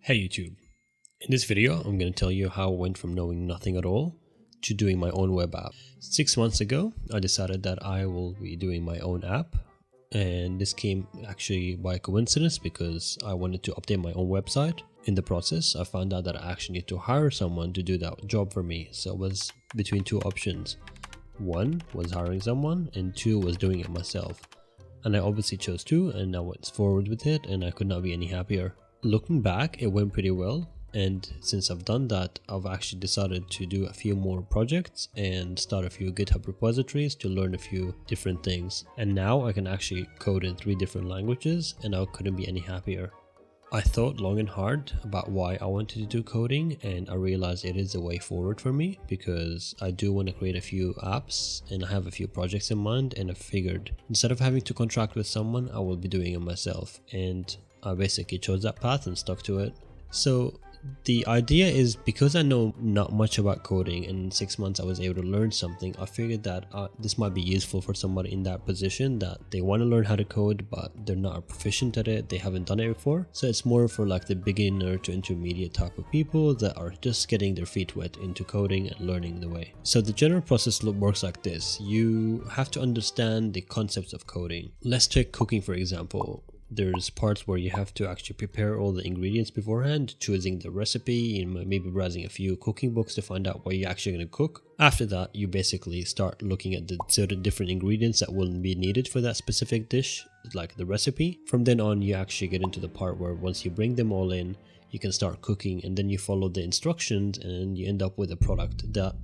Hey YouTube, in this video I'm going to tell you how I went from knowing nothing at all to doing my own web app. 6 months ago I decided that I will be doing my own app, and this came actually by coincidence because I wanted to update my own website. In the process I found out that I actually need to hire someone to do that job for me, so it was between two options. One was hiring someone and two was doing it myself, and I obviously chose two and I went forward with it and I could not be any happier. Looking back, it went pretty well, and since I've done that, I've actually decided to do a few more projects and start a few GitHub repositories to learn a few different things. And now I can actually code in 3 different languages and I couldn't be any happier. I thought long and hard about why I wanted to do coding, and I realized it is a way forward for me because I do want to create a few apps and I have a few projects in mind, and I figured instead of having to contract with someone, I will be doing it myself, and I basically chose that path and stuck to it. So the idea is, because I know not much about coding and in 6 months I was able to learn something, I figured that this might be useful for somebody in that position that they want to learn how to code but they're not proficient at it, they haven't done it before. So it's more for like the beginner to intermediate type of people that are just getting their feet wet into coding and learning the way. So the general process works like this. You have to understand the concepts of coding. Let's take cooking for example. There's parts where you have to actually prepare all the ingredients beforehand, choosing the recipe, and maybe browsing a few cooking books to find out what you're actually going to cook. After that, you basically start looking at the certain different ingredients that will be needed for that specific dish, like the recipe. From then on, you actually get into the part where once you bring them all in, you can start cooking, and then you follow the instructions and you end up with a product that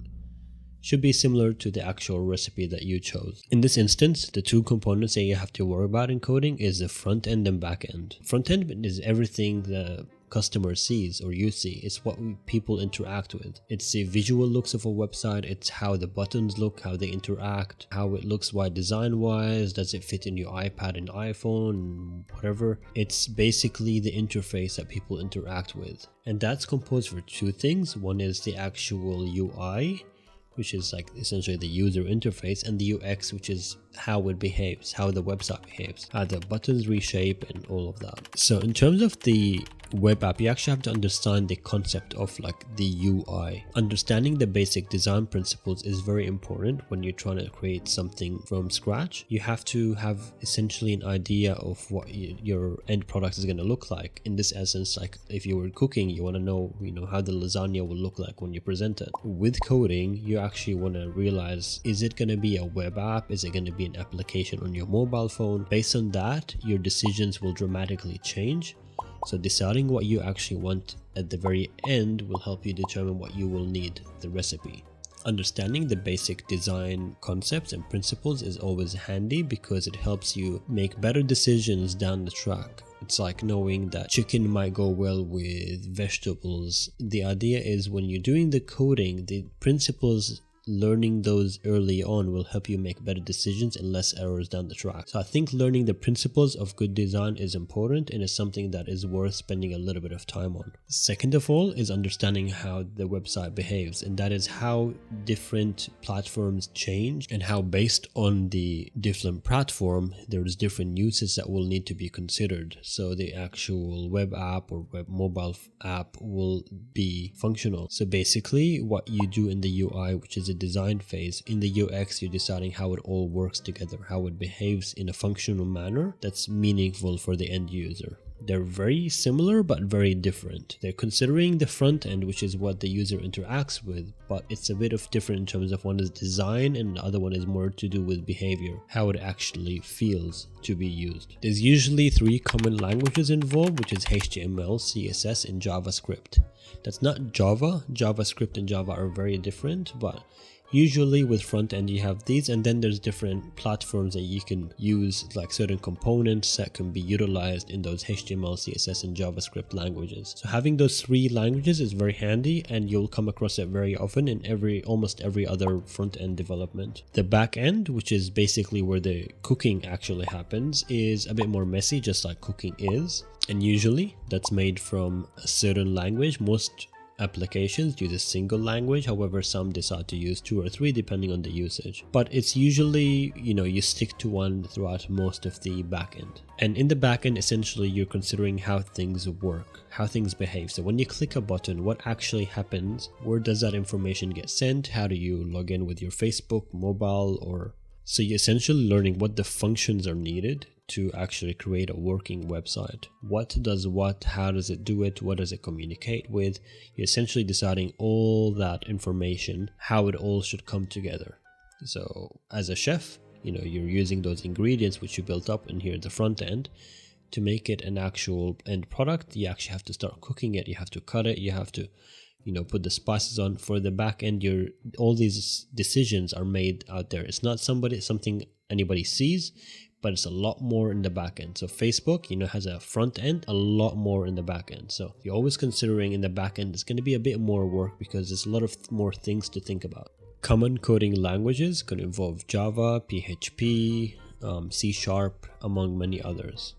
should be similar to the actual recipe that you chose. In this instance, the 2 components that you have to worry about in coding is the front end and back end. Front end is everything the customer sees or you see. It's what people interact with. It's the visual looks of a website. It's how the buttons look, how they interact, how it looks design wise, does it fit in your iPad and iPhone, whatever. It's basically the interface that people interact with. And that's composed for 2 things. One is the actual UI, which is like essentially the user interface, and the UX, which is how it behaves, how the website behaves, how the buttons reshape and all of that. So in terms of the web app, you actually have to understand the concept of like the UI. Understanding the basic design principles is very important when you're trying to create something from scratch. You have to have essentially an idea of what your end product is going to look like. In this essence, like if you were cooking, you want to know, how the lasagna will look like when you present it. With coding, you actually want to realize, is it going to be a web app? Is it going to be an application on your mobile phone? Based on that, your decisions will dramatically change. So deciding what you actually want at the very end will help you determine what you will need, the recipe. Understanding the basic design concepts and principles is always handy because it helps you make better decisions down the track. It's like knowing that chicken might go well with vegetables. The idea is when you're doing the coding, the principles, learning those early on will help you make better decisions and less errors down the track. So I think learning the principles of good design is important and is something that is worth spending a little bit of time on. Second of all is understanding how the website behaves, and that is how different platforms change and how based on the different platform there's different uses that will need to be considered. So the actual web app or web mobile app will be functional. So basically what you do in the UI, which is a design phase, in the UX you're deciding how it all works together, how it behaves in a functional manner that's meaningful for the end user. They're very similar but very different. They're considering the front end, which is what the user interacts with, but it's a bit of different in terms of one is design and the other one is more to do with behavior, how it actually feels to be used. There's usually 3 common languages involved, which is HTML, CSS, and JavaScript. That's not Java. JavaScript and Java are very different, but usually with front end you have these, and then there's different platforms that you can use, like certain components that can be utilized in those HTML, CSS, and JavaScript languages. So having those 3 languages is very handy, and you'll come across it very often in almost every other front end development. The back end, which is basically where the cooking actually happens, is a bit more messy, just like cooking is, and usually that's made from a certain language. Most applications use a single language. However, some decide to use 2 or 3 depending on the usage. But it's usually, you stick to one throughout most of the backend. And in the backend, essentially, you're considering how things work, how things behave. So when you click a button, what actually happens? Where does that information get sent? How do you log in with your Facebook, mobile, So you're essentially learning what the functions are needed to actually create a working website. What does what, how does it do it, what does it communicate with? You're essentially deciding all that information, how it all should come together. So as a chef, you're using those ingredients which you built up in here at the front end to make it an actual end product. You actually have to start cooking it, you have to cut it, you have to put the spices on. For the back end, all these decisions are made out there. It's not something anybody sees, but it's a lot more in the back end. So Facebook, has a front end, a lot more in the back end. So you're always considering in the back end, it's going to be a bit more work because there's a lot of more things to think about. Common coding languages could involve Java, PHP, C#, among many others.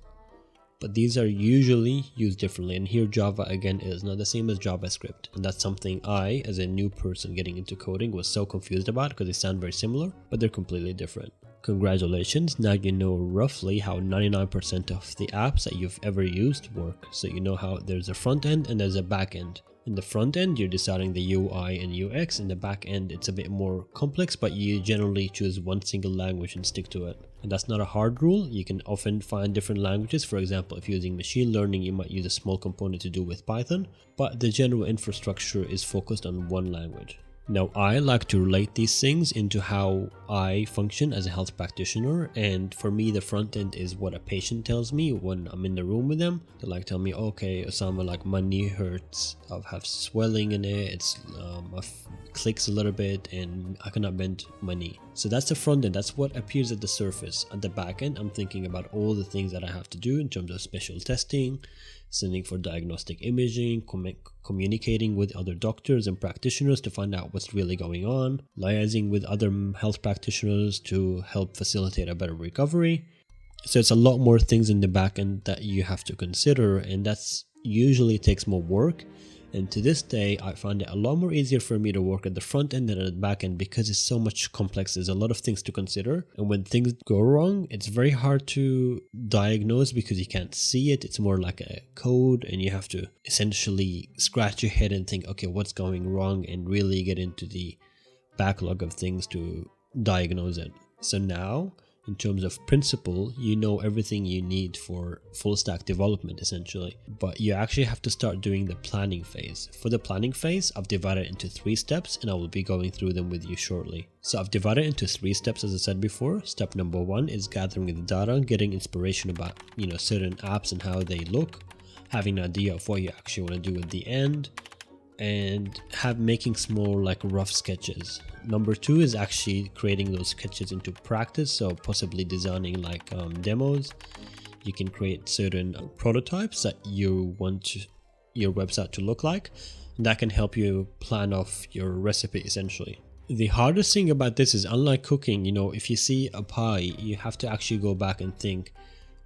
But these are usually used differently, and here Java again is not the same as JavaScript, and that's something I, as a new person getting into coding, was so confused about because they sound very similar, but they're completely different. Congratulations, now you know roughly how 99% of the apps that you've ever used work. So you know how there's a front end and there's a back end. In the front end, you're deciding the UI and UX. In the back end, it's a bit more complex, but you generally choose one single language and stick to it. And that's not a hard rule. You can often find different languages. For example, if you're using machine learning, you might use a small component to do with Python, but the general infrastructure is focused on one language. Now, I like to relate these things into how I function as a health practitioner, and for me, the front end is what a patient tells me when I'm in the room with them. They tell me, okay, Osama, my knee hurts, I have swelling in it, it's clicks a little bit, and I cannot bend my knee. So that's the front end, that's what appears at the surface. At the back end, I'm thinking about all the things that I have to do in terms of special testing, sending for diagnostic imaging, communicating with other doctors and practitioners to find out what's really going on, liaising with other health practitioners to help facilitate a better recovery. So it's a lot more things in the back end that you have to consider, and that's usually takes more work. And to this day, I find it a lot more easier for me to work at the front end than at the back end because it's so much complex. There's a lot of things to consider. And when things go wrong, it's very hard to diagnose because you can't see it. It's more like a code, and you have to essentially scratch your head and think, okay, what's going wrong, and really get into the backlog of things to diagnose it. So now, in terms of principle, you know everything you need for full stack development essentially, but you actually have to start doing the planning phase. For the planning phase, I've divided it into 3 steps, and I will be going through them with you shortly. So I've divided it into 3 steps, as I said before. Step number 1 is gathering the data, getting inspiration about certain apps and how they look, having an idea of what you actually want to do at the end, and making small rough sketches. Number 2 is actually creating those sketches into practice, so possibly designing demos. You can create certain prototypes that you want your website to look like, and that can help you plan off your recipe essentially. The hardest thing about this is, unlike cooking, if you see a pie, you have to actually go back and think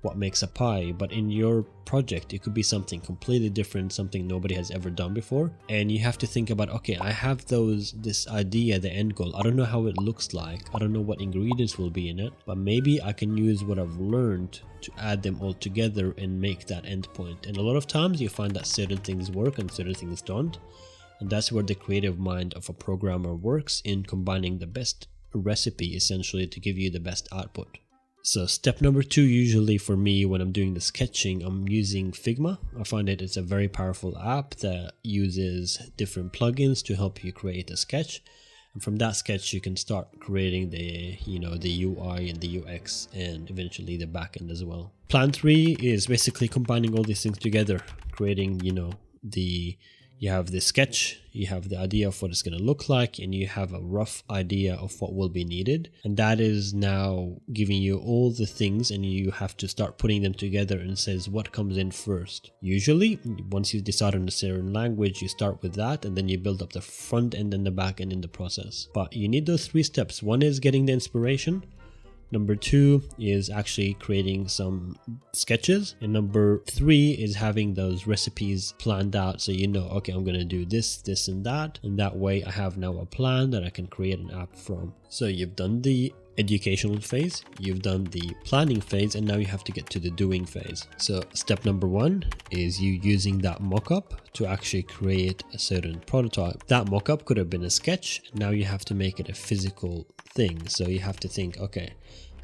what makes a pie, but in your project it could be something completely different, something nobody has ever done before, and you have to think about, okay, I have this idea, the end goal, I don't know how it looks like, I don't know what ingredients will be in it, but maybe I can use what I've learned to add them all together and make that end point. And a lot of times you find that certain things work and certain things don't, and that's where the creative mind of a programmer works, in combining the best recipe essentially to give you the best output. So step number 2, usually for me when I'm doing the sketching, I'm using Figma. I find it's a very powerful app that uses different plugins to help you create a sketch. And from that sketch, you can start creating the UI and the UX, and eventually the backend as well. Plan 3 is basically combining all these things together, creating, you have the sketch, you have the idea of what it's going to look like, and you have a rough idea of what will be needed. And that is now giving you all the things, and you have to start putting them together and says what comes in first. Usually, once you decide on a certain language, you start with that, and then you build up the front end and the back end in the process. But you need those 3 steps. One is getting the inspiration. Number 2 is actually creating some sketches. And number 3 is having those recipes planned out, so you know, okay, I'm going to do this, this, and that. And that way I have now a plan that I can create an app from. So you've done the educational phase, you've done the planning phase, and now you have to get to the doing phase. So step number 1 is you using that mockup to actually create a certain prototype. That mockup could have been a sketch. Now you have to make it a physical thing. So you have to think, okay,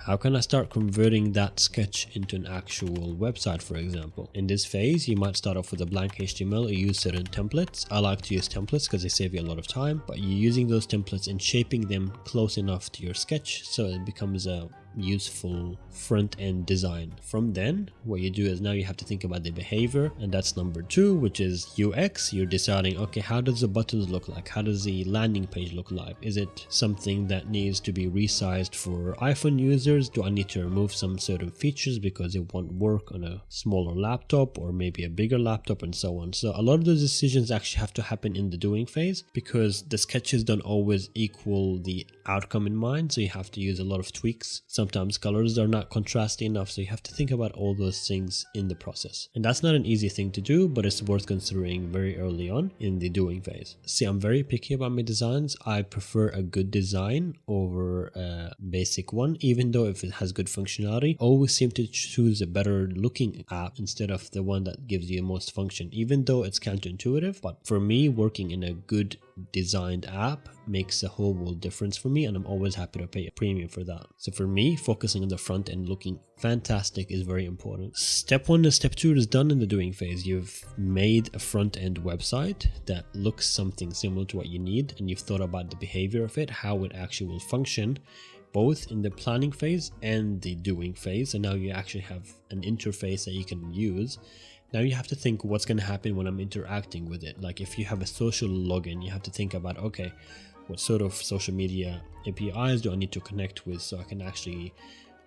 how can I start converting that sketch into an actual website, for example? In this phase, you might start off with a blank HTML or use certain templates. I like to use templates because they save you a lot of time, but you're using those templates and shaping them close enough to your sketch so it becomes a useful front-end design. From then, what you do is now you have to think about the behavior, and that's number 2, which is UX. You're deciding, okay, how does the buttons look like? How does the landing page look like? Is it something that needs to be resized for iPhone users? Do I need to remove some certain features because it won't work on a smaller laptop or maybe a bigger laptop, and so on? So a lot of those decisions actually have to happen in the doing phase because the sketches don't always equal the outcome in mind, so you have to use a lot of tweaks. Sometimes colors are not contrasty enough, so you have to think about all those things in the process. And that's not an easy thing to do, but it's worth considering very early on in the doing phase. See, I'm very picky about my designs. I prefer a good design over a basic one, even though if it has good functionality, I always seem to choose a better looking app instead of the one that gives you the most function, even though it's counterintuitive. But for me, working in a good designed app makes a whole world difference for me, and I'm always happy to pay a premium for that. So for me, focusing on the front end looking fantastic is very important. Step 1 and step 2 is done in the doing phase. You've made a front end website that looks something similar to what you need, and you've thought about the behavior of it, how it actually will function, both in the planning phase and the doing phase. And now you actually have an interface that you can use. Now you have to think what's going to happen when I'm interacting with it. Like if you have a social login, you have to think about, okay, what sort of social media APIs do I need to connect with so I can actually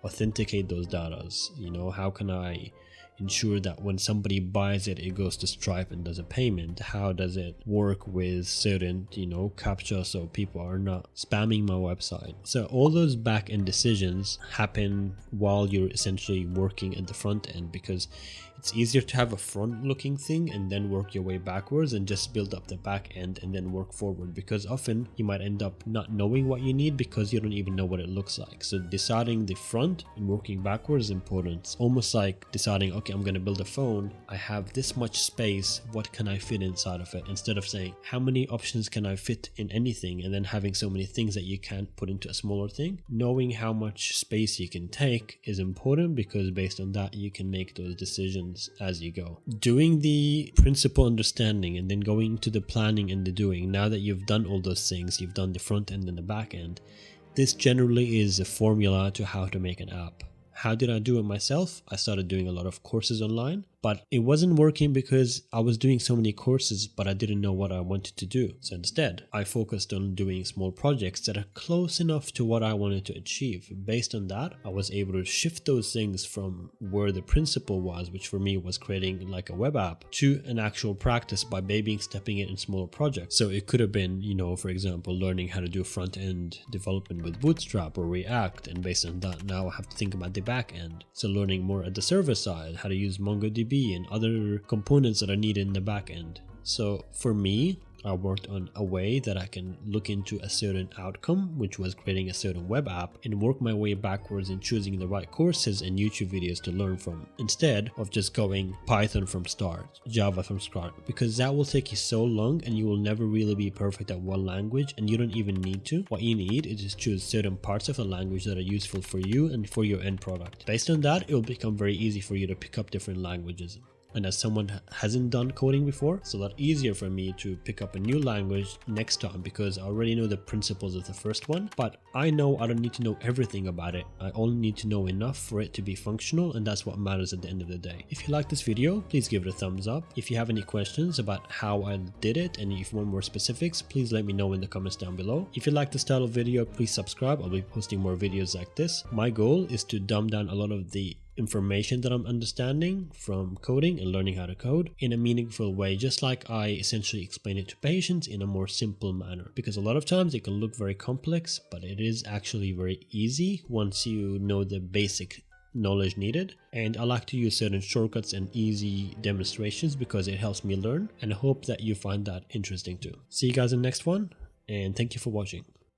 authenticate those data? You know, how can I ensure that when somebody buys it, it goes to Stripe and does a payment? How does it work with certain, CAPTCHA so people are not spamming my website? So all those back end decisions happen while you're essentially working at the front end, because it's easier to have a front looking thing and then work your way backwards and just build up the back end and then work forward, because often you might end up not knowing what you need because you don't even know what it looks like. So deciding the front and working backwards is important. It's almost like deciding, okay, I'm going to build a phone. I have this much space. What can I fit inside of it? Instead of saying, how many options can I fit in anything? And then having so many things that you can't put into a smaller thing. Knowing how much space you can take is important, because based on that, you can make those decisions as you go. Doing the principle understanding and then going to the planning and the doing. Now that you've done all those things, you've done the front end and the back end, this generally is a formula to how to make an app. How did I do it myself? I started doing a lot of courses online, but it wasn't working because I was doing so many courses, but I didn't know what I wanted to do. So instead, I focused on doing small projects that are close enough to what I wanted to achieve. Based on that, I was able to shift those things from where the principle was, which for me was creating like a web app, to an actual practice by baby stepping it in smaller projects. So it could have been, for example, learning how to do front end development with Bootstrap or React. And based on that, now I have to think about the back end. So learning more at the server side, how to use MongoDB and other components that are needed in the back end. So for me, I worked on a way that I can look into a certain outcome, which was creating a certain web app, and work my way backwards in choosing the right courses and YouTube videos to learn from, instead of just going Python from start, Java from start, because that will take you so long and you will never really be perfect at one language, and you don't even need to. What you need is just choose certain parts of a language that are useful for you and for your end product. Based on that, it will become very easy for you to pick up different languages. And as someone hasn't done coding before, it's a lot easier for me to pick up a new language next time, because I already know the principles of the first one, but I know I don't need to know everything about it. I only need to know enough for it to be functional, and that's what matters at the end of the day. If you like this video, please give it a thumbs up. If you have any questions about how I did it, and if you want more specifics, please let me know in the comments down below. If you like this style of video, please subscribe. I'll be posting more videos like this. My goal is to dumb down a lot of the information that I'm understanding from coding and learning how to code in a meaningful way, just like I essentially explain it to patients in a more simple manner. Because a lot of times it can look very complex, but it is actually very easy once you know the basic knowledge needed. And I like to use certain shortcuts and easy demonstrations because it helps me learn, and I hope that you find that interesting too. See you guys in the next one, and thank you for watching.